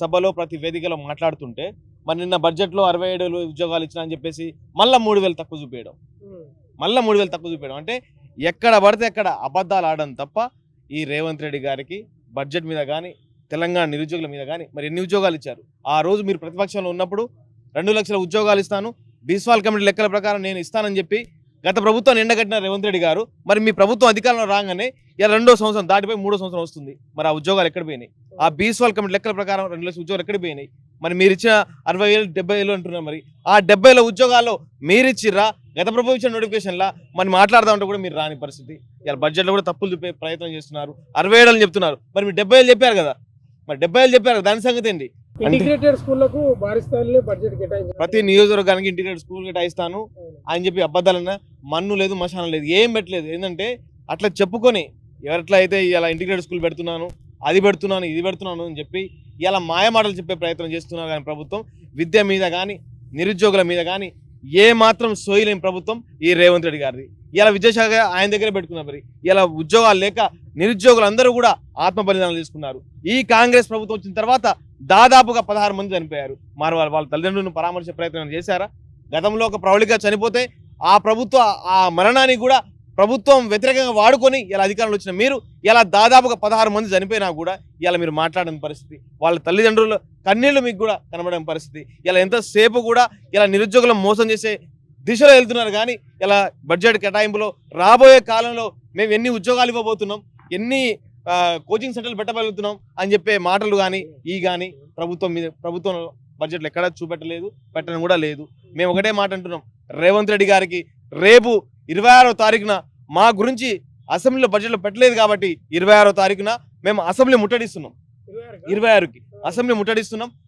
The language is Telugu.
సభలో ప్రతి వేదికలో మాట్లాడుతుంటే మరి నిన్న బడ్జెట్లో 67,000 ఉద్యోగాలు ఇచ్చినా అని చెప్పేసి మళ్ళీ 3,000 తక్కువ చూపేయడం, అంటే ఎక్కడ పడితే ఎక్కడ అబద్ధాలు ఆడడం తప్ప ఈ రేవంత్ రెడ్డి గారికి బడ్జెట్ మీద కానీ తెలంగాణ నిరుద్యోగుల మీద కానీ మరి ఎన్ని ఉద్యోగాలు ఇచ్చారు? ఆ రోజు మీరు ప్రతిపక్షంలో ఉన్నప్పుడు 2 లక్షల ఉద్యోగాలు ఇస్తాను, బీస్వాల్ కమిటీ లెక్కల ప్రకారం నేను ఇస్తానని చెప్పి గత ప్రభుత్వాన్ని ఎండగట్టిన రేవంత్ రెడ్డి గారు మరి మీ ప్రభుత్వం అధికారంలో రాగానే ఇలా 2వ సంవత్సరం దాటిపోయి 3వ సంవత్సరం వస్తుంది. మరి ఆ ఉద్యోగాలు ఎక్కడ పోయినాయి? ఆ బీస్వాల్ కమిటీ లెక్కల ప్రకారం 2 లక్షల ఉద్యోగాలు ఎక్కడ పోయినాయి? మరి మీరు ఇచ్చిన 60,000 70,000 అంటున్నారు. మరి ఆ 70,000 ఉద్యోగాల్లో మీరు ఇచ్చిర్రా? గత ప్రభుత్వం ఇచ్చిన నోటిఫికేషన్లా మరి మాట్లాడదామంటే కూడా మీరు రాని పరిస్థితి. ఇలా బడ్జెట్లో కూడా తప్పులు చూపే ప్రయత్నం చేస్తున్నారు. 67 అని చెప్తున్నారు. మరి మీరు 70,000 చెప్పారు కదా, మరి 70,000 చెప్పారు కదా, దాని సంగతి ఏంటి? ఇంటిగ్రేటెడ్ స్కూళ్లకు భారీ స్థాయిలో బడ్జెట్ కేటాయించారు. ప్రతి నియోజకవర్గానికి ఇంటిగ్రేటెడ్ స్కూల్ కేటాయిస్తాను అని చెప్పి అబద్ధాలన్నా మన్ను లేదు, మశానం లేదు, ఏం పెట్టలేదు. ఏంటంటే అట్లా చెప్పుకొని ఎవరిట్లా అయితే ఇలా ఇంటిగ్రేటెడ్ స్కూల్ పెడుతున్నాను, అది పెడుతున్నాను, ఇది పెడుతున్నాను అని చెప్పి ఇలా మాయమాటలు చెప్పే ప్రయత్నం చేస్తున్నారు. కానీ ప్రభుత్వం విద్య మీద కానీ నిరుద్యోగుల మీద కానీ ఏ మాత్రం సోయలేని ప్రభుత్వం ఈ రేవంత్ రెడ్డి గారిది. ఇలా విద్యాశాఖ ఆయన దగ్గరే పెట్టుకున్నారు. మరి ఇలా ఉద్యోగాలు లేక నిరుద్యోగులు అందరూ కూడా ఆత్మ బలిదానాలు తీసుకున్నారు. ఈ కాంగ్రెస్ ప్రభుత్వం వచ్చిన తర్వాత దాదాపుగా 16 మంది చనిపోయారు. మరి వాళ్ళ తల్లిదండ్రులను పరామర్శించే ప్రయత్నం చేశారా? గతంలో ఒక ప్రౌఢిగా చనిపోతే ఆ మరణానికి కూడా ప్రభుత్వం వ్యతిరేకంగా వాడుకొని ఇలా అధికారంలో వచ్చిన మీరు ఇలా దాదాపుగా 16 మంది చనిపోయినా కూడా ఇలా మీరు మాట్లాడని పరిస్థితి, వాళ్ళ తల్లిదండ్రుల కన్నీళ్లు మీకు కూడా కనబడని పరిస్థితి. ఇలా ఎంతసేపు కూడా ఇలా నిరుద్యోగులను మోసం చేసే దిశలో వెళ్తున్నారు. కానీ ఇలా బడ్జెట్ కేటాయింపులో రాబోయే కాలంలో మేము ఎన్ని ఉద్యోగాలు ఇవ్వబోతున్నాం, ఎన్ని కోచింగ్ సెంటర్లు పెట్టగలుగుతున్నాం అని చెప్పే మాటలు కానీ ప్రభుత్వం బడ్జెట్లో ఎక్కడా చూపెట్టలేదు, పెట్టడం కూడా లేదు. మేము ఒకటే మాట అంటున్నాం, రేవంత్ రెడ్డి గారికి రేపు 26వ తారీఖున మా గురించి అసెంబ్లీలో బడ్జెట్లో పెట్టలేదు కాబట్టి 26వ తారీఖున మేము అసెంబ్లీ ముట్టడిస్తున్నాం. 26కి అసెంబ్లీ ముట్టడిస్తున్నాం.